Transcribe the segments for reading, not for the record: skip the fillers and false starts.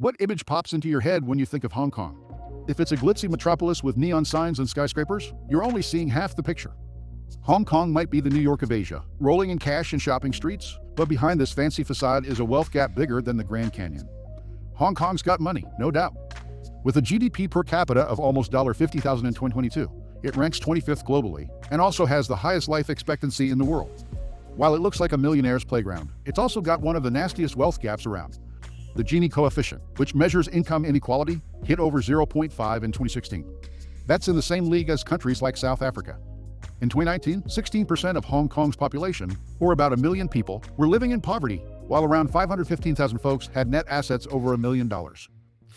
What image pops into your head when you think of Hong Kong? If it's a glitzy metropolis with neon signs and skyscrapers, you're only seeing half the picture. Hong Kong might be the New York of Asia, rolling in cash and shopping streets, but behind this fancy facade is a wealth gap bigger than the Grand Canyon. Hong Kong's got money, no doubt. With a GDP per capita of almost $50,000 in 2022, it ranks 25th globally and also has the highest life expectancy in the world. While it looks like a millionaire's playground, it's also got one of the nastiest wealth gaps around. The Gini coefficient, which measures income inequality, hit over 0.5 in 2016. That's in the same league as countries like South Africa. In 2019, 16% of Hong Kong's population, or about 1 million people, were living in poverty, while around 515,000 folks had net assets over $1 million.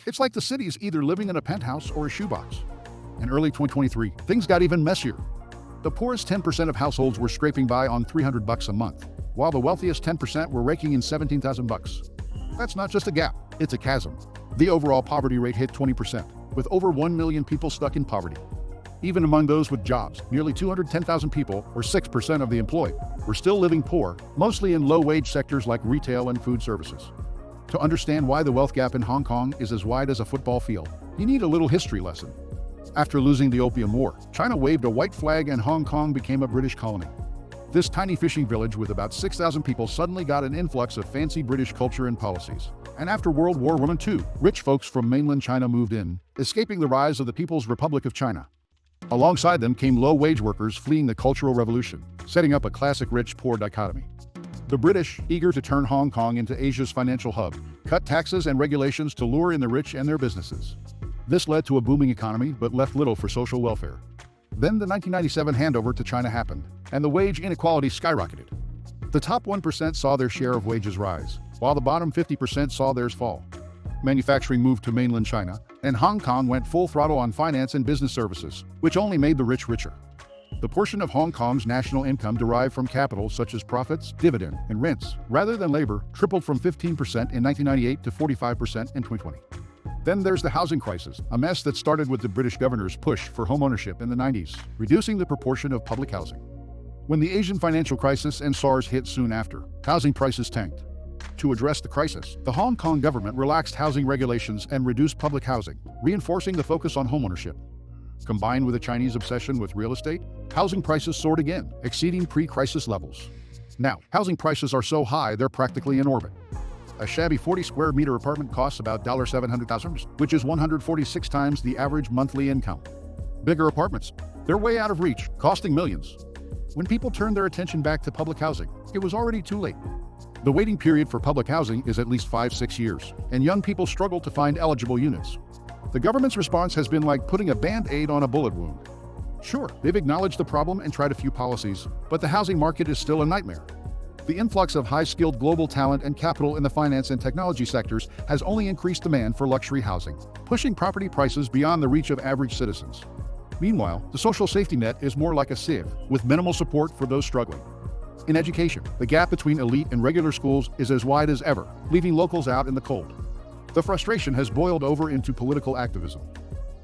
It's like the city's either living in a penthouse or a shoebox. In early 2023, things got even messier. The poorest 10% of households were scraping by on $300 a month, while the wealthiest 10% were raking in $17,000. That's not just a gap, it's a chasm. The overall poverty rate hit 20%, with over 1 million people stuck in poverty. Even among those with jobs, nearly 210,000 people, or 6% of the employed, were still living poor, mostly in low-wage sectors like retail and food services. To understand why the wealth gap in Hong Kong is as wide as a football field, you need a little history lesson. After losing the Opium War, China waved a white flag and Hong Kong became a British colony. This tiny fishing village with about 6,000 people suddenly got an influx of fancy British culture and policies. And after World War II, rich folks from mainland China moved in, escaping the rise of the People's Republic of China. Alongside them came low-wage workers fleeing the Cultural Revolution, setting up a classic rich-poor dichotomy. The British, eager to turn Hong Kong into Asia's financial hub, cut taxes and regulations to lure in the rich and their businesses. This led to a booming economy but left little for social welfare. Then the 1997 handover to China happened, and the wage inequality skyrocketed. The top 1% saw their share of wages rise, while the bottom 50% saw theirs fall. Manufacturing moved to mainland China, and Hong Kong went full throttle on finance and business services, which only made the rich richer. The portion of Hong Kong's national income derived from capital such as profits, dividend, and rents, rather than labor, tripled from 15% in 1998 to 45% in 2020. Then there's the housing crisis, a mess that started with the British governor's push for homeownership in the 90s, reducing the proportion of public housing. When the Asian financial crisis and SARS hit soon after, housing prices tanked. To address the crisis, the Hong Kong government relaxed housing regulations and reduced public housing, reinforcing the focus on homeownership. Combined with a Chinese obsession with real estate, housing prices soared again, exceeding pre-crisis levels. Now, housing prices are so high they're practically in orbit. A shabby 40-square-meter apartment costs about $700,000, which is 146 times the average monthly income. Bigger apartments, they're way out of reach, costing millions. When people turned their attention back to public housing, it was already too late. The waiting period for public housing is at least 5-6 years, and young people struggle to find eligible units. The government's response has been like putting a band-aid on a bullet wound. Sure, they've acknowledged the problem and tried a few policies, but the housing market is still a nightmare. The influx of high-skilled global talent and capital in the finance and technology sectors has only increased demand for luxury housing, pushing property prices beyond the reach of average citizens. Meanwhile, the social safety net is more like a sieve, with minimal support for those struggling. In education, the gap between elite and regular schools is as wide as ever, leaving locals out in the cold. The frustration has boiled over into political activism.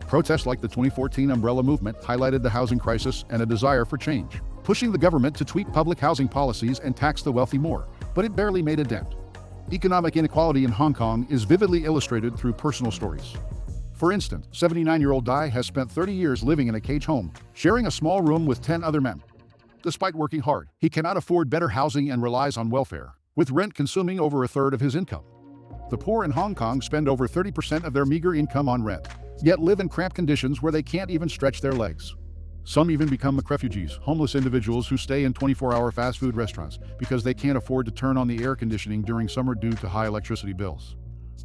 Protests like the 2014 Umbrella Movement highlighted the housing crisis and a desire for change, pushing the government to tweak public housing policies and tax the wealthy more, but it barely made a dent. Economic inequality in Hong Kong is vividly illustrated through personal stories. For instance, 79-year-old Dai has spent 30 years living in a cage home, sharing a small room with 10 other men. Despite working hard, he cannot afford better housing and relies on welfare, with rent consuming over a third of his income. The poor in Hong Kong spend over 30% of their meager income on rent, yet live in cramped conditions where they can't even stretch their legs. Some even become refugees, homeless individuals who stay in 24-hour fast food restaurants because they can't afford to turn on the air conditioning during summer due to high electricity bills.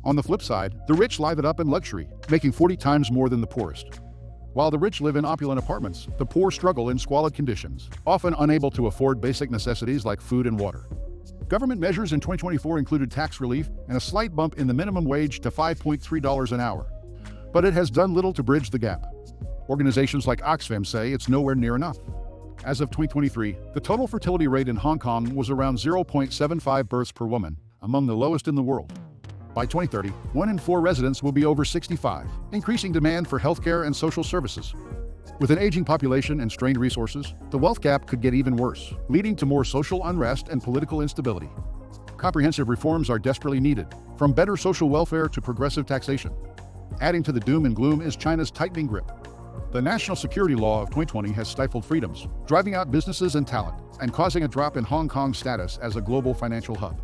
On the flip side, the rich live it up in luxury, making 40 times more than the poorest. While the rich live in opulent apartments, the poor struggle in squalid conditions, often unable to afford basic necessities like food and water. Government measures in 2024 included tax relief and a slight bump in the minimum wage to $5.3 an hour. But it has done little to bridge the gap. Organizations like Oxfam say it's nowhere near enough. As of 2023, the total fertility rate in Hong Kong was around 0.75 births per woman, among the lowest in the world. By 2030, 1 in 4 residents will be over 65, increasing demand for healthcare and social services. With an aging population and strained resources, the wealth gap could get even worse, leading to more social unrest and political instability. Comprehensive reforms are desperately needed, from better social welfare to progressive taxation. Adding to the doom and gloom is China's tightening grip. The National Security Law of 2020 has stifled freedoms, driving out businesses and talent, and causing a drop in Hong Kong's status as a global financial hub.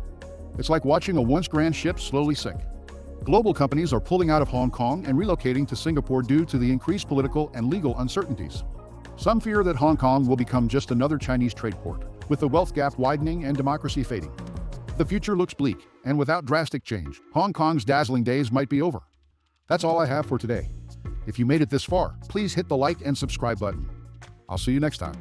It's like watching a once grand ship slowly sink. Global companies are pulling out of Hong Kong and relocating to Singapore due to the increased political and legal uncertainties. Some fear that Hong Kong will become just another Chinese trade port, with the wealth gap widening and democracy fading. The future looks bleak, and without drastic change, Hong Kong's dazzling days might be over. That's all I have for today. If you made it this far, please hit the like and subscribe button. I'll see you next time.